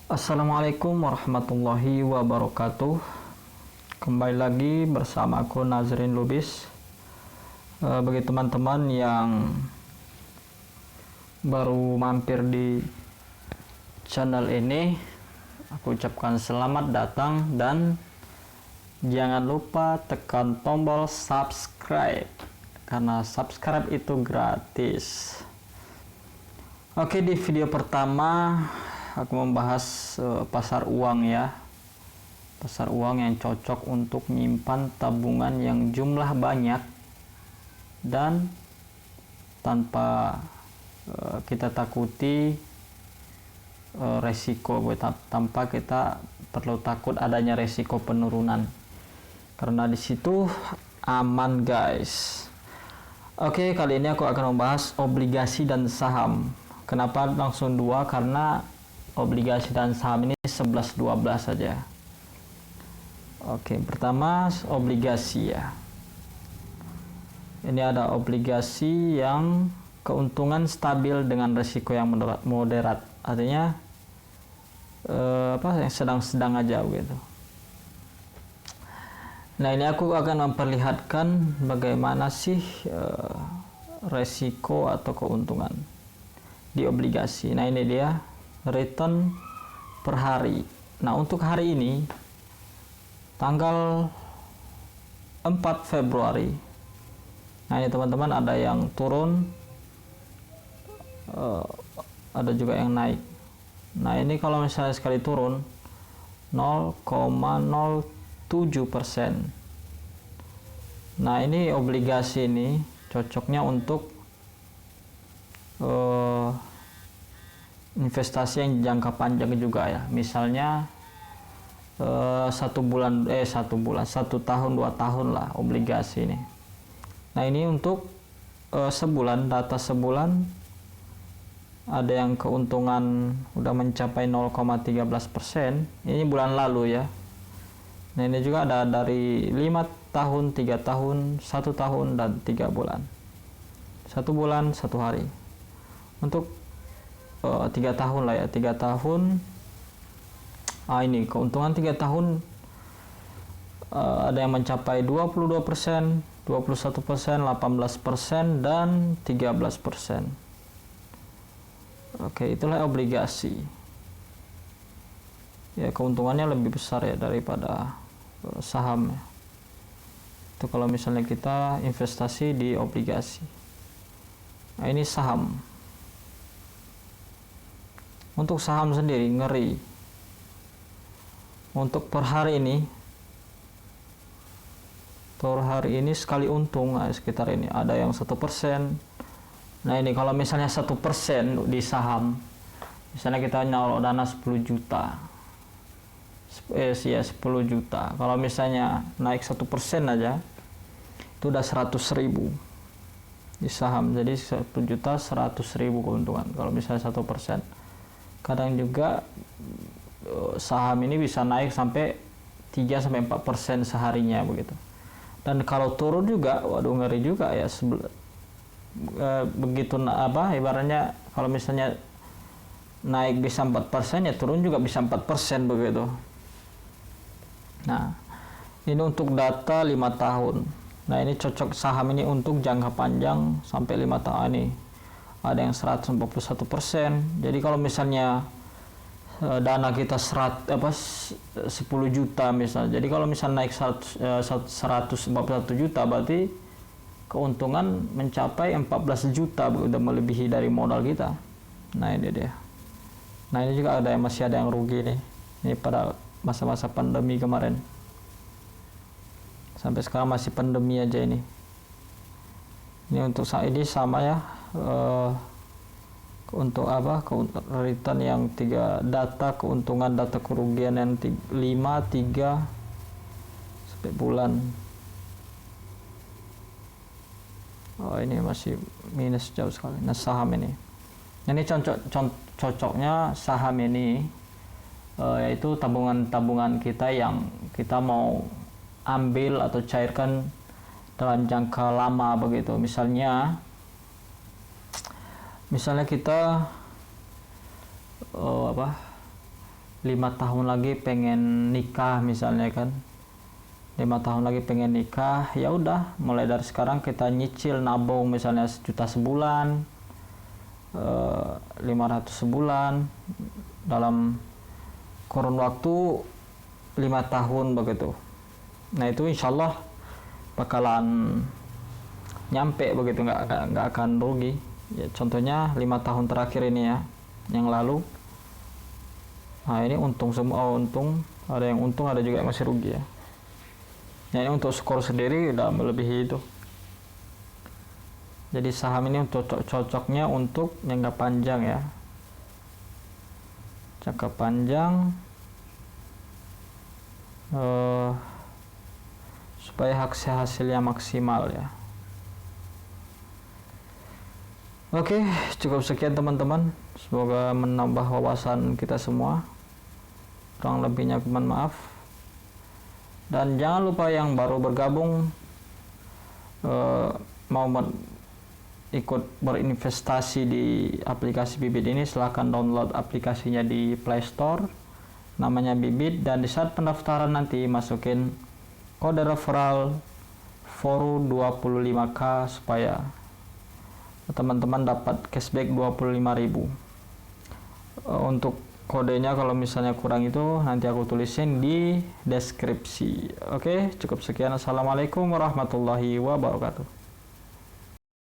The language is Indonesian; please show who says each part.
Speaker 1: Assalamualaikum warahmatullahi wabarakatuh. Kembali lagi bersama aku Nazrin Lubis. Bagi teman-teman yang baru mampir di channel ini, aku ucapkan selamat datang dan jangan lupa tekan tombol subscribe karena subscribe itu gratis. Oke, di video pertama aku membahas pasar uang ya. Pasar uang yang cocok untuk menyimpan tabungan yang jumlah banyak dan tanpa kita takuti resiko, tanpa kita perlu takut adanya resiko penurunan. Karena di situ aman, guys. Oke, kali ini aku akan membahas obligasi dan saham. Kenapa langsung dua? Karena obligasi dan saham ini 11-12 saja. Oke, pertama obligasi ya. Ini ada obligasi yang keuntungan stabil dengan risiko yang moderat. Artinya yang sedang-sedang aja gitu. Nah, ini aku akan memperlihatkan bagaimana sih resiko atau keuntungan di obligasi. Nah, ini dia return per hari. Nah, untuk hari ini tanggal 4 Februari. Nah, ini teman-teman, ada yang turun, ada juga yang naik. Nah, ini kalau misalnya sekali turun 0,07%. Nah, ini obligasi ini cocoknya untuk investasi yang jangka panjang juga ya. Misalnya 1 tahun 2 tahun lah obligasi ini. Nah, ini untuk sebulan, data sebulan ada yang keuntungan udah mencapai 0,13%. Ini bulan lalu ya. Nah, ini juga ada dari 5 tahun, 3 tahun, 1 tahun dan 3 bulan. 1 bulan 1 hari. Untuk 3 tahun lah ya, 3 tahun. Ini keuntungan 3 tahun ada yang mencapai 22%, 21%, 18% dan 13%. Oke, itulah obligasi. Ya, keuntungannya lebih besar ya daripada saham ya. Itu kalau misalnya kita investasi di obligasi. Nah, ini saham. Untuk saham sendiri ngeri. Untuk per hari ini sekali untung sekitar ini ada yang 1%. Nah, ini kalau misalnya 1% di saham, misalnya kita naruh dana 10 juta, 10 juta. Kalau misalnya naik 1% aja, itu udah 100.000 di saham. Jadi 1 juta 100.000 keuntungan kalau misalnya 1%. Kadang juga saham ini bisa naik sampai 3-4% seharinya begitu. Dan kalau turun juga, waduh ngeri juga ya. Begitu ibaratnya kalau misalnya naik bisa 4% ya turun juga bisa 4% begitu. Nah, ini untuk data 5 tahun. Nah, ini cocok saham ini untuk jangka panjang sampai 5 tahun ini. Ada yang 141%. Jadi kalau misalnya dana kita 10 juta misalnya. Jadi kalau misalnya naik 141 juta, berarti keuntungan mencapai 14 juta, udah melebihi dari modal kita. Nah, ini dia. Nah, ini juga masih ada yang rugi nih. Ini pada masa-masa pandemi kemarin. Sampai sekarang masih pandemi aja ini. Ini untuk ini sama ya. Untuk return yang 3 data keuntungan, data kerugian yang 5, 3 sampai bulan. Ini masih minus jauh sekali. Nah, saham ini cocoknya saham ini yaitu tabungan kita yang kita mau ambil atau cairkan dalam jangka lama begitu. Misalnya kita 5 tahun lagi pengen nikah misalnya kan, 5 tahun lagi pengen nikah, ya udah mulai dari sekarang kita nyicil nabung misalnya 1 juta sebulan, 500 sebulan dalam kurun waktu 5 tahun begitu. Nah itu insyaallah bakalan nyampe begitu, nggak akan rugi ya. Contohnya 5 tahun terakhir ini ya, yang lalu. Nah ini untung semua, untung, ada yang untung ada juga yang masih rugi ya. Nah ini untuk skor sendiri udah melebihi itu. Jadi saham ini untuk cocoknya untuk jangka panjang ya, jangka panjang, supaya hasilnya maksimal ya. Oke, cukup sekian teman-teman, semoga menambah wawasan kita semua. Kurang lebihnya mohon maaf. Dan jangan lupa yang baru bergabung, mau ikut berinvestasi di aplikasi Bibit ini, silahkan download aplikasinya di Play Store, namanya Bibit, dan di saat pendaftaran nanti masukin kode referral FORU 25K supaya teman-teman dapat cashback 25.000. Untuk kodenya kalau misalnya kurang itu nanti aku tulisin di deskripsi. Oke, cukup sekian. Assalamualaikum warahmatullahi wabarakatuh.